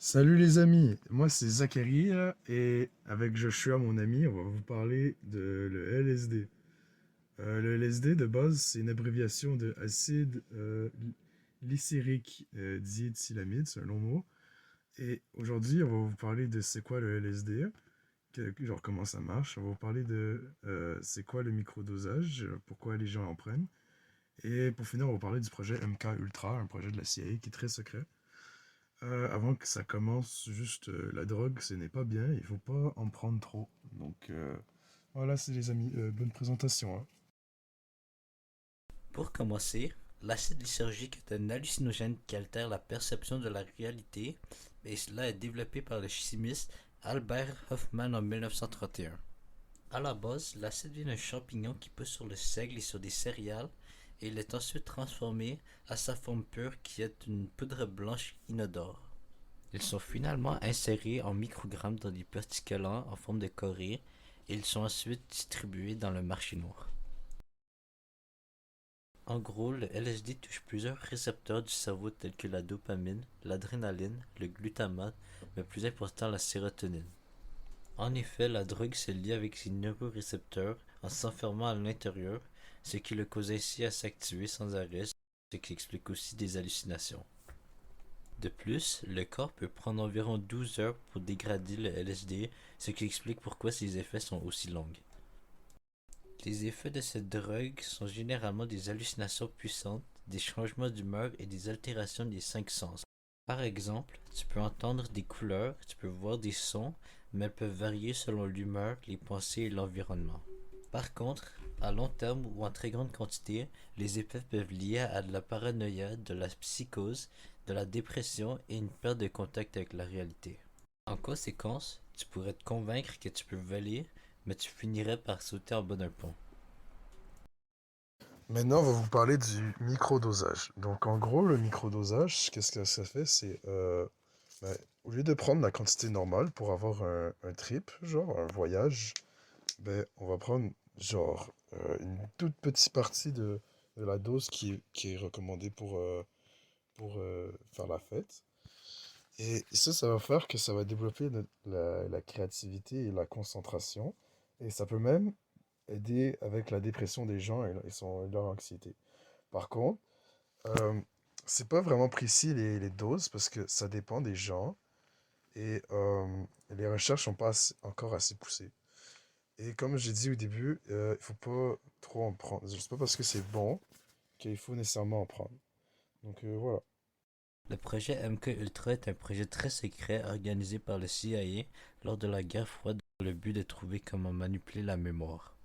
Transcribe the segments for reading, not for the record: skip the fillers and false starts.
Salut les amis, moi c'est Zachary là, et avec Joshua mon ami, on va vous parler de le LSD. Le LSD de base c'est une abréviation de acide lycérique diéthylamide, c'est un long mot. Et aujourd'hui on va vous parler de c'est quoi le LSD, genre comment ça marche. On va vous parler de c'est quoi le microdosage, pourquoi les gens en prennent. Et pour finir on va vous parler du projet MK Ultra, un projet de la CIA qui est très secret. Avant que ça commence, juste la drogue, ce n'est pas bien, il faut pas en prendre trop. Donc voilà, c'est les amis, bonne présentation, hein. Pour commencer, l'acide lysergique est un hallucinogène qui altère la perception de la réalité et cela est développé par le chimiste Albert Hoffman en 1931. À la base, l'acide vient d'un champignon qui pousse sur le seigle et sur des céréales et il est ensuite transformé à sa forme pure qui est une poudre blanche inodore. Ils sont finalement insérés en microgrammes dans des petits collants en forme de corée et ils sont ensuite distribués dans le marché noir. En gros, le LSD touche plusieurs récepteurs du cerveau tels que la dopamine, l'adrénaline, le glutamate, mais plus important la sérotonine. En effet, la drogue se lie avec ces neurorécepteurs en s'enfermant à l'intérieur, ce qui le cause ainsi à s'activer sans arrêt, ce qui explique aussi des hallucinations. De plus, le corps peut prendre environ 12 heures pour dégrader le LSD, ce qui explique pourquoi ses effets sont aussi longs. Les effets de cette drogue sont généralement des hallucinations puissantes, des changements d'humeur et des altérations des cinq sens. Par exemple, tu peux entendre des couleurs, tu peux voir des sons, mais elles peuvent varier selon l'humeur, les pensées et l'environnement. Par contre, à long terme ou en très grande quantité, les effets peuvent lier à de la paranoïa, de la psychose, de la dépression et une perte de contact avec la réalité. En conséquence, tu pourrais te convaincre que tu peux voler, mais tu finirais par sauter en bas d'un pont. Maintenant, on va vous parler du microdosage. Donc en gros, le microdosage, qu'est-ce que ça fait? C'est, au lieu de prendre la quantité normale pour avoir un trip, genre un voyage, ben, on va prendre genre une toute petite partie de la dose qui est recommandée pour faire la fête. Et ça va faire que ça va développer la créativité et la concentration. Et ça peut même aider avec la dépression des gens et leur anxiété. Par contre, euh, c'est pas vraiment précis les doses parce que ça dépend des gens et les recherches sont pas encore assez poussées. Et comme j'ai dit au début, il faut pas trop en prendre. C'est pas parce que c'est bon qu'il faut nécessairement en prendre. Donc voilà. Le projet MK Ultra est un projet très secret organisé par le CIA lors de la guerre froide dans le but de trouver comment manipuler la mémoire.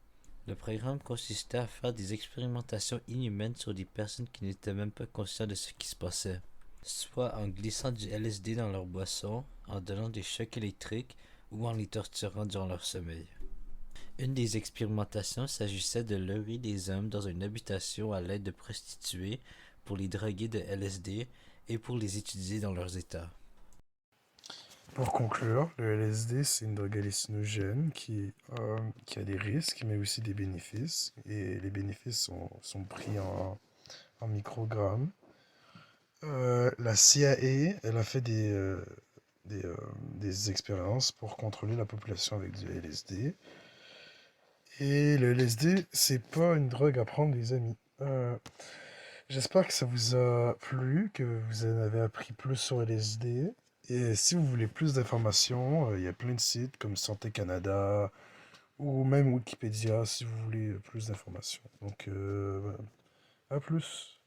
Le programme consistait à faire des expérimentations inhumaines sur des personnes qui n'étaient même pas conscientes de ce qui se passait, soit en glissant du LSD dans leur boisson, en donnant des chocs électriques ou en les torturant durant leur sommeil. Une des expérimentations s'agissait de leurrer des hommes dans une habitation à l'aide de prostituées pour les droguer de LSD et pour les utiliser dans leurs états. Pour conclure, le LSD, c'est une drogue hallucinogène qui a des risques, mais aussi des bénéfices. Et les bénéfices sont pris en microgrammes. La CIA, elle a fait des, euh, des expériences pour contrôler la population avec du LSD. Et le LSD, c'est pas une drogue à prendre, les amis. J'espère que ça vous a plu, que vous en avez appris plus sur LSD. Et si vous voulez plus d'informations, il y a plein de sites comme Santé Canada ou même Wikipédia si vous voulez plus d'informations. Donc, à plus.